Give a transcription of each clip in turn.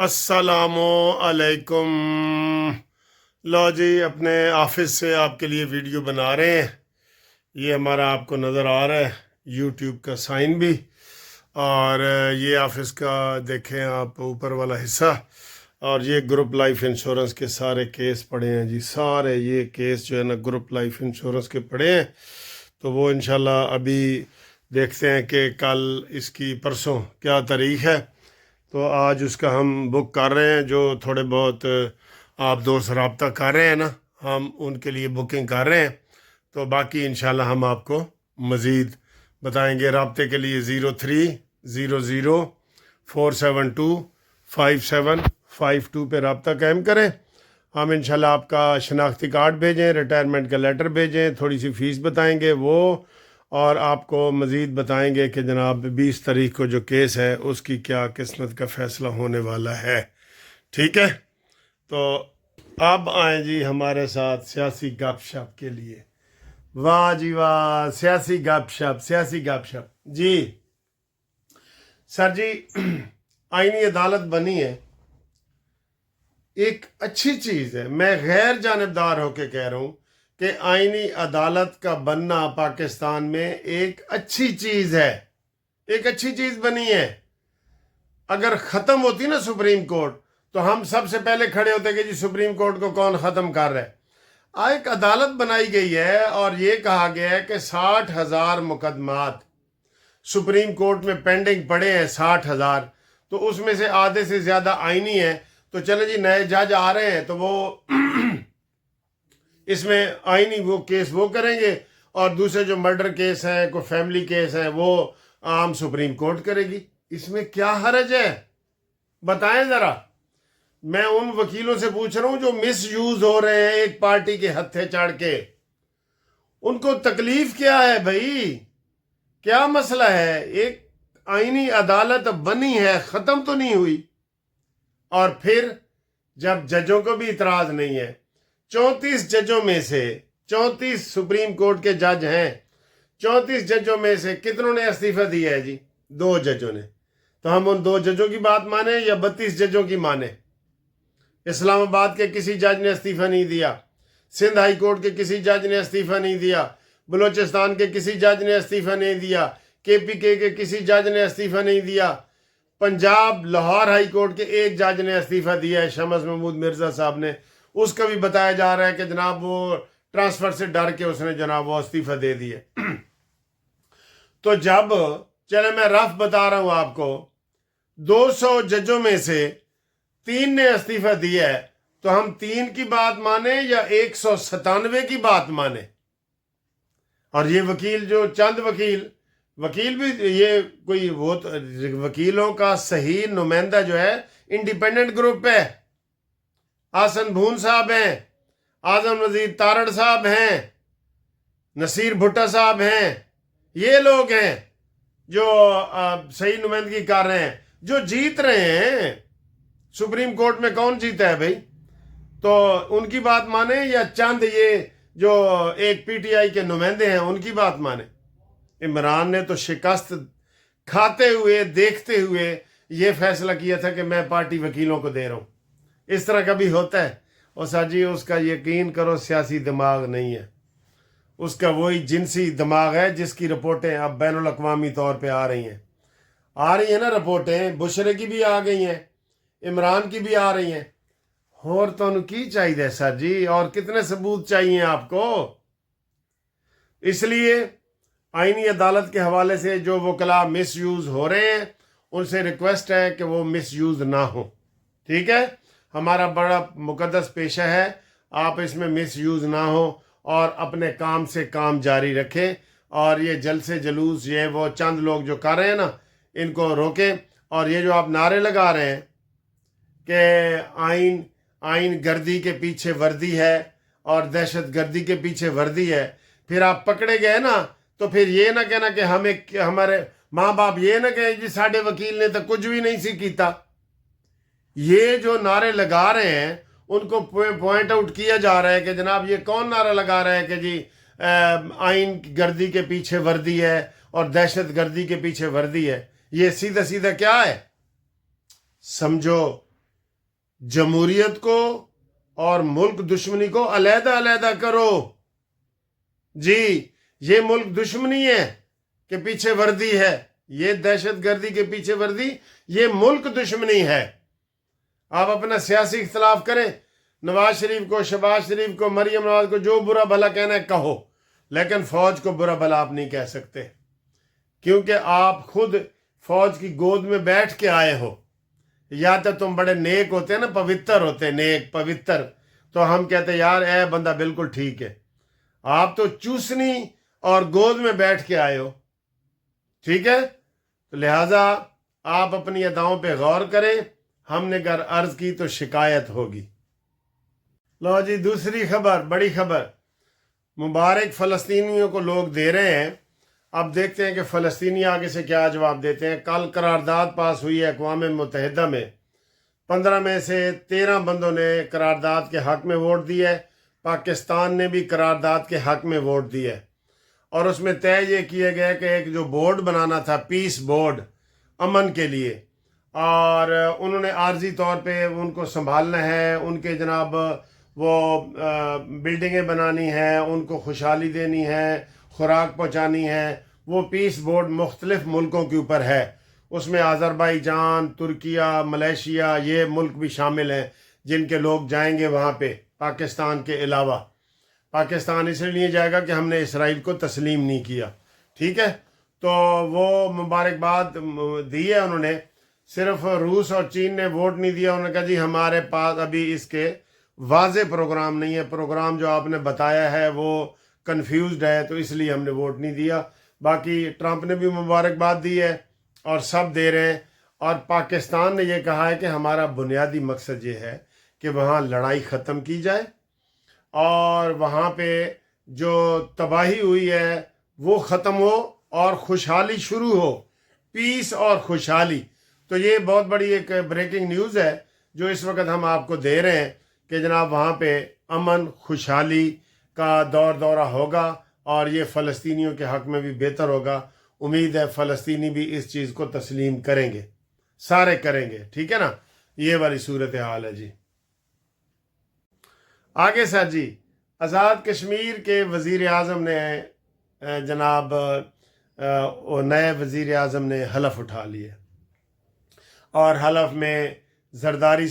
السلام علیکم۔ لو جی، اپنے آفس سے آپ کے لیے ویڈیو بنا رہے ہیں۔ یہ ہمارا آپ کو نظر آ رہا ہے یوٹیوب کا سائن بھی، اور یہ آفس کا دیکھیں آپ اوپر والا حصہ، اور یہ گروپ لائف انشورنس کے سارے کیس پڑے ہیں جی، سارے یہ کیس جو ہے نا گروپ لائف انشورنس کے پڑے ہیں۔ تو وہ انشاءاللہ ابھی دیکھتے ہیں کہ کل اس کی پرسوں کیا تاریخ ہے، تو آج اس کا ہم بک کر رہے ہیں۔ جو تھوڑے بہت آپ دوست رابطہ کر رہے ہیں نا، ہم ان کے لیے بکنگ کر رہے ہیں، تو باقی انشاءاللہ ہم آپ کو مزید بتائیں گے۔ رابطے کے لیے 03004725 پہ رابطہ قائم کریں۔ ہم انشاءاللہ آپ کا شناختی کارڈ بھیجیں، ریٹائرمنٹ کا لیٹر بھیجیں، تھوڑی سی فیس بتائیں گے وہ، اور آپ کو مزید بتائیں گے کہ جناب 20 تاریخ کو جو کیس ہے اس کی کیا قسمت کا فیصلہ ہونے والا ہے۔ ٹھیک ہے، تو اب آئیں جی ہمارے ساتھ سیاسی گپ شپ کے لیے۔ واہ جی واہ، سیاسی گپ شپ جی سر جی۔ آئینی عدالت بنی ہے، ایک اچھی چیز ہے۔ میں غیر جانبدار ہو کے کہہ رہا ہوں کہ آئینی عدالت کا بننا پاکستان میں ایک اچھی چیز ہے، ایک اچھی چیز بنی ہے۔ اگر ختم ہوتی نا سپریم کورٹ، تو ہم سب سے پہلے کھڑے ہوتے کہ جی سپریم کورٹ کو کون ختم کر رہا ہے۔ ایک عدالت بنائی گئی ہے، اور یہ کہا گیا ہے کہ 60,000 مقدمات سپریم کورٹ میں پینڈنگ پڑے ہیں، 60,000، تو اس میں سے آدھے سے زیادہ آئینی ہیں۔ تو چلیں جی، نئے جج آ رہے ہیں تو وہ اس میں آئینی وہ کیس وہ کریں گے، اور دوسرے جو مرڈر کیس ہیں، کوئی فیملی کیس ہیں، وہ عام سپریم کورٹ کرے گی۔ اس میں کیا حرج ہے بتائیں ذرا۔ میں ان وکیلوں سے پوچھ رہا ہوں جو مس یوز ہو رہے ہیں ایک پارٹی کے ہتھے چڑھ کے، ان کو تکلیف کیا ہے بھائی؟ کیا مسئلہ ہے؟ ایک آئینی عدالت بنی ہے، ختم تو نہیں ہوئی، اور پھر جب ججوں کو بھی اعتراض نہیں ہے، 34 ججوں میں سے 34 سپریم کورٹ کے جج ہیں، 34 ججوں میں سے کتنوں نے استعفیٰ دیا ہے جی؟ 2 ججوں نے۔ تو ہم ان 2 ججوں کی بات مانیں یا 32 ججوں کی مانیں؟ اسلام آباد کے کسی جج نے استعفیٰ نہیں دیا، سندھ ہائی کورٹ کے کسی جج نے استعفیٰ نہیں دیا، بلوچستان کے کسی جج نے استعفیٰ نہیں دیا، KPK کے کسی جج نے استعفیٰ نہیں دیا، پنجاب لاہور ہائی کورٹ کے ایک جج نے استعفیٰ دیا ہے، شمس محمود مرزا صاحب نے۔ اس کا بھی بتایا جا رہا ہے کہ جناب وہ ٹرانسفر سے ڈر کے اس نے جناب وہ استعفیٰ دے دیے۔ تو جب چلے میں رف بتا رہا ہوں آپ کو، 200 ججوں میں سے 3 نے استعفیٰ دیا ہے، تو ہم 3 کی بات مانیں یا 197 کی بات مانیں؟ اور یہ وکیل جو چند وکیل بھی، یہ کوئی وہ وکیلوں کا صحیح نمائندہ جو ہے انڈیپینڈنٹ گروپ ہے۔ آسن بھون صاحب ہیں، اعظم وزیر تارڑ صاحب ہیں، نصیر بھٹا صاحب ہیں، یہ لوگ ہیں جو صحیح نمائندگی کر رہے ہیں، جو جیت رہے ہیں۔ سپریم کورٹ میں کون جیتا ہے بھائی؟ تو ان کی بات مانیں یا چند یہ جو ایک PTI کے نمائندے ہیں ان کی بات مانیں؟ عمران نے تو شکست کھاتے ہوئے دیکھتے ہوئے یہ فیصلہ کیا تھا کہ میں پارٹی وکیلوں کو دے رہا ہوں۔ اس طرح کبھی ہوتا ہے؟ اور سر جی اس کا یقین کرو سیاسی دماغ نہیں ہے، اس کا وہی جنسی دماغ ہے جس کی رپورٹیں اب بین الاقوامی طور پہ آ رہی ہیں نا رپورٹیں، بشرے کی بھی آ گئی ہیں، عمران کی بھی آ رہی ہیں۔ اور تو ان کی چاہیے سر جی، اور کتنے ثبوت چاہیے آپ کو؟ اس لیے آئینی عدالت کے حوالے سے جو وکلاء مس یوز ہو رہے ہیں ان سے ریکویسٹ ہے کہ وہ مس یوز نہ ہو۔ ٹھیک ہے، ہمارا بڑا مقدس پیشہ ہے، آپ اس میں مس یوز نہ ہو اور اپنے کام سے کام جاری رکھیں، اور یہ جلسے جلوس یہ وہ چند لوگ جو کر رہے ہیں نا ان کو روکیں۔ اور یہ جو آپ نعرے لگا رہے ہیں کہ آئین گردی کے پیچھے وردی ہے اور دہشت گردی کے پیچھے وردی ہے، پھر آپ پکڑے گئے نا تو پھر یہ نہ کہنا کہ ہمارے ماں باپ یہ نہ کہیں جی ساڈے وکیل نے تو کچھ بھی نہیں سی کیتا۔ یہ جو نعرے لگا رہے ہیں ان کو پوائنٹ آؤٹ کیا جا رہا ہے کہ جناب یہ کون نعرہ لگا رہا ہے کہ جی آئین گردی کے پیچھے وردی ہے اور دہشت گردی کے پیچھے وردی ہے۔ یہ سیدھا کیا ہے؟ سمجھو جمہوریت کو اور ملک دشمنی کو علیحدہ علیحدہ کرو. جی یہ ملک دشمنی ہے کہ پیچھے وردی ہے، یہ دہشت گردی کے پیچھے وردی، یہ ملک دشمنی ہے. آپ اپنا سیاسی اختلاف کریں، نواز شریف کو، شہباز شریف کو، مریم نواز کو جو برا بھلا کہنا ہے کہو، لیکن فوج کو برا بھلا آپ نہیں کہہ سکتے، کیونکہ آپ خود فوج کی گود میں بیٹھ کے آئے ہو. یا تو تم بڑے نیک ہوتے ہیں نا، پوتر ہوتے، نیک پوتر، تو ہم کہتے یار اے بندہ بالکل ٹھیک ہے. آپ تو چوسنی اور گود میں بیٹھ کے آئے ہو. ٹھیک ہے، تو لہٰذا آپ اپنی اداؤں پہ غور کریں. ہم نے اگر عرض کی تو شکایت ہوگی. لو جی دوسری خبر، بڑی خبر، مبارک فلسطینیوں کو لوگ دے رہے ہیں. اب دیکھتے ہیں کہ فلسطینی آگے سے کیا جواب دیتے ہیں. کل قرارداد پاس ہوئی ہے اقوام متحدہ میں، 15 میں سے 13 بندوں نے قرارداد کے حق میں ووٹ دی ہے. پاکستان نے بھی قرارداد کے حق میں ووٹ دی ہے، اور اس میں طے یہ کیا گیا کہ ایک جو بورڈ بنانا تھا، پیس بورڈ، امن کے لیے، اور انہوں نے عارضی طور پہ ان کو سنبھالنا ہے. ان کے جناب وہ بلڈنگیں بنانی ہیں، ان کو خوشحالی دینی ہے، خوراک پہنچانی ہے. وہ پیس بورڈ مختلف ملکوں کے اوپر ہے. اس میں آذربائیجان، ترکیہ، ملیشیا، یہ ملک بھی شامل ہیں جن کے لوگ جائیں گے وہاں پہ پاکستان کے علاوہ. پاکستان اس لیے جائے گا کہ ہم نے اسرائیل کو تسلیم نہیں کیا. ٹھیک ہے، تو وہ مبارکباد دی ہے انہوں نے. صرف روس اور چین نے ووٹ نہیں دیا. انہوں نے کہا جی ہمارے پاس ابھی اس کے واضح پروگرام نہیں ہے، پروگرام جو آپ نے بتایا ہے وہ کنفیوزڈ ہے، تو اس لیے ہم نے ووٹ نہیں دیا. باقی ٹرمپ نے بھی مبارکباد دی ہے اور سب دے رہے ہیں. اور پاکستان نے یہ کہا ہے کہ ہمارا بنیادی مقصد یہ ہے کہ وہاں لڑائی ختم کی جائے اور وہاں پہ جو تباہی ہوئی ہے وہ ختم ہو اور خوشحالی شروع ہو، پیس اور خوشحالی. تو یہ بہت بڑی ایک بریکنگ نیوز ہے جو اس وقت ہم آپ کو دے رہے ہیں کہ جناب وہاں پہ امن خوشحالی کا دورہ ہوگا، اور یہ فلسطینیوں کے حق میں بھی بہتر ہوگا. امید ہے فلسطینی بھی اس چیز کو تسلیم کریں گے، سارے کریں گے. ٹھیک ہے نا، یہ والی صورتحال ہے. جی آگے سر جی، آزاد کشمیر کے وزیر اعظم نے جناب نئے وزیر اعظم نے حلف اٹھا لیے، اور حلف میں زرداری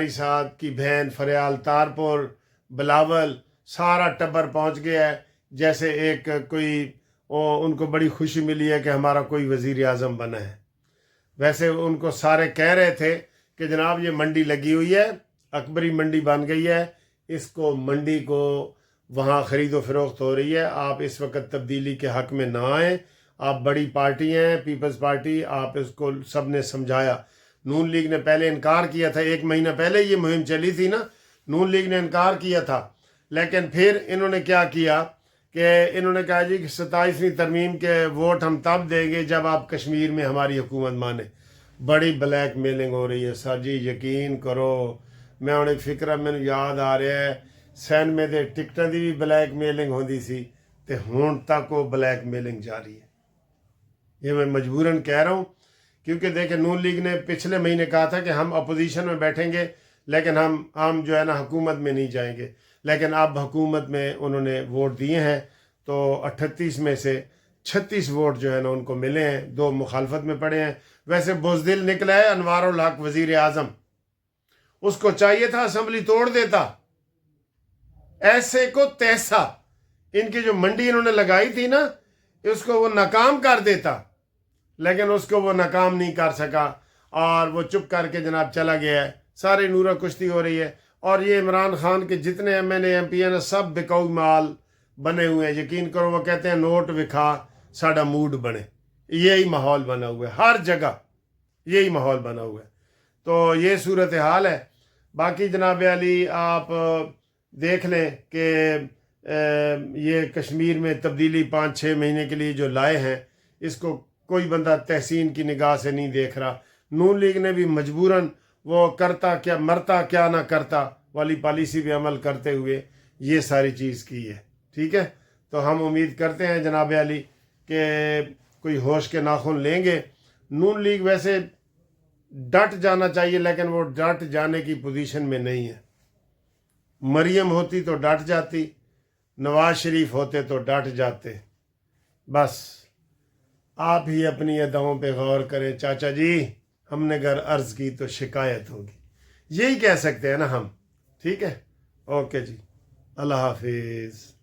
صاحب کی بہن فریال تارپور، بلاول، سارا ٹبر پہنچ گیا ہے. جیسے ایک کوئی ان کو بڑی خوشی ملی ہے کہ ہمارا کوئی وزیر اعظم بنا ہے. ویسے ان کو سارے کہہ رہے تھے کہ جناب یہ منڈی لگی ہوئی ہے، اکبری منڈی بن گئی ہے، اس کو منڈی کو وہاں خرید و فروخت ہو رہی ہے، آپ اس وقت تبدیلی کے حق میں نہ آئیں. آپ بڑی پارٹی ہیں، پیپلز پارٹی، آپ اس کو سب نے سمجھایا. نون لیگ نے پہلے انکار کیا تھا، 1 مہینہ پہلے یہ مہم چلی تھی نا، نون لیگ نے انکار کیا تھا. لیکن پھر انہوں نے کیا کیا کہ انہوں نے کہا جی کہ 27ویں ترمیم کے ووٹ ہم تب دیں گے جب آپ کشمیر میں ہماری حکومت مانیں. بڑی بلیک میلنگ ہو رہی ہے سر جی، یقین کرو. میں ہوں ایک فکر مینوں یاد آ رہا ہے سین میں دے ٹکٹاں دی بھی بلیک میلنگ ہوندی سی، تے ہون تک وہ بلیک میلنگ جاری ہے. یہ میں مجبوراً کہہ رہا ہوں کیونکہ دیکھیں نون لیگ نے پچھلے مہینے کہا تھا کہ ہم اپوزیشن میں بیٹھیں گے لیکن ہم جو ہے نا حکومت میں نہیں جائیں گے. لیکن اب حکومت میں انہوں نے ووٹ دیے ہیں، تو 38 میں سے 36 ووٹ جو ہے نا ان کو ملے ہیں، 2 مخالفت میں پڑے ہیں. ویسے بزدل نکلا ہے انوار الحق وزیر اعظم، اس کو چاہیے تھا اسمبلی توڑ دیتا، ایسے کو تیسا. ان کی جو منڈی انہوں نے لگائی تھی نا، اس کو وہ ناکام کر دیتا، لیکن اس کو وہ ناکام نہیں کر سکا اور وہ چپ کر کے جناب چلا گیا ہے. سارے نورہ کشتی ہو رہی ہے. اور یہ عمران خان کے جتنے M N A M P ہیں سب بکاؤ مال بنے ہوئے ہیں. یقین کرو وہ کہتے ہیں نوٹ وکھا ساڈا موڈ بنے. یہی ماحول بنا ہوا ہے ہر جگہ، یہی ماحول بنا ہوا ہے. تو یہ صورتحال ہے. باقی جناب علی آپ دیکھ لیں کہ یہ کشمیر میں تبدیلی 5-6 مہینے کے لیے جو لائے ہیں، اس کو کوئی بندہ تحسین کی نگاہ سے نہیں دیکھ رہا. نون لیگ نے بھی مجبوراً وہ کرتا کیا مرتا کیا نہ کرتا والی پالیسی پہ عمل کرتے ہوئے یہ ساری چیز کی ہے. ٹھیک ہے، تو ہم امید کرتے ہیں جناب علی کہ کوئی ہوش کے ناخن لیں گے. نون لیگ ویسے ڈٹ جانا چاہیے، لیکن وہ ڈٹ جانے کی پوزیشن میں نہیں ہے۔ مریم ہوتی تو ڈٹ جاتی، نواز شریف ہوتے تو ڈٹ جاتے۔ بس آپ ہی اپنی اداؤں پہ غور کریں چاچا جی، ہم نے اگر عرض کی تو شکایت ہوگی، یہی کہہ سکتے ہیں نا ہم۔ ٹھیک ہے، اوکے جی، اللہ حافظ۔